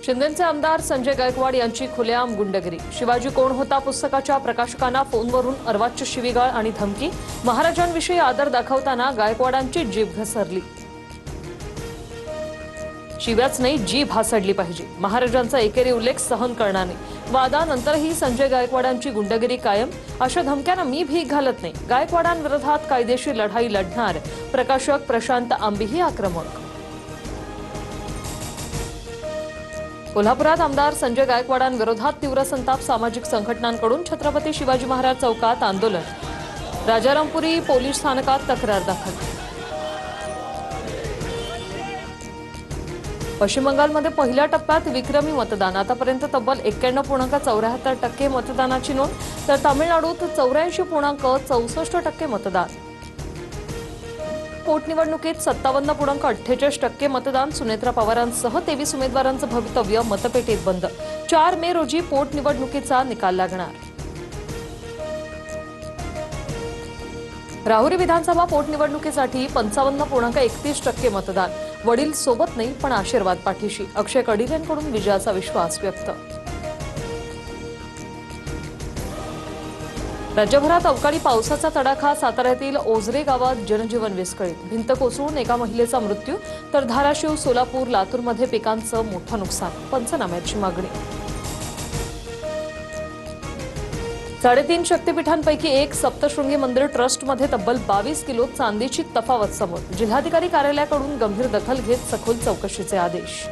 शिंदेचे आमदार संजय गायकवाड यांची खुलेआम गुंडगिरी। शिवाजी कोण होता पुस्तकाच्या प्रकाशकांना फोनवरून अर्वाच्य शिवीगाळ आणि धमकी। महाराजांविषयी आदर दाखवताना गायकवाडांची जीभ घसरली। शिव्याच नाही, जीभ हासडली पाहिजे। महाराजांचा एकेरी उल्लेख सहन करणार नाही। वादानंतरही संजय गायकवाडांची गुंडगिरी कायम। अशा धमक्यांना मी भीक घालत नाही। गायकवाडांविरोधात कायदेशीर लढाई लढणार। प्रकाशक प्रशांत आंबेही आक्रमक। कोल्हापुरात आमदार संजय गायकवाडांविरोधात तीव्र संताप। सामाजिक संघटनांकडून छत्रपती शिवाजी महाराज चौकात आंदोलन। राजारामपुरी पोलीस स्थानकात तक्रार दाखल। पश्चिम बंगालमध्ये पहिल्या टप्प्यात विक्रमी मतदान। आतापर्यंत तब्बल 91.74% मतदानाची नोंद, तर तामिळनाडूत 84.64% मतदान। पोटनिवडणुकीत 57.48% मतदान। सुनेत्रा पवारांसह 23 उमेदवारांचं भवितव्य मतपेटीत बंद। 4 मे रोजी पोटनिवडणुकीचा निकाल लागणार। राहुरी विधानसभा पोटनिवडणुकीसाठी 55.31% मतदान। वडील सोबत नाही पण आशीर्वाद पाठीशी। अक्षय कडिलेंकडून विजयाचा विश्वास व्यक्त। राज्यभरात अवकाळी पावसाचा तडाखा। साताऱ्यातील ओझरे गावात जनजीवन विस्कळीत। भिंत कोसळून एका महिलेचा मृत्यू, तर धाराशिव, सोलापूर, लातूरमध्ये पिकांचं मोठं नुकसान। पंचनाम्याची मागणी। 3.5 शक्तिपीठांपैकी एक सप्तशृंगी मंदिर ट्रस्टमध्ये तब्बल 22 किलो चांदीची तफावत समोर। जिल्हाधिकारी कार्यालयाकडून गंभीर दखल घेत सखोल चौकशीचे आदेश।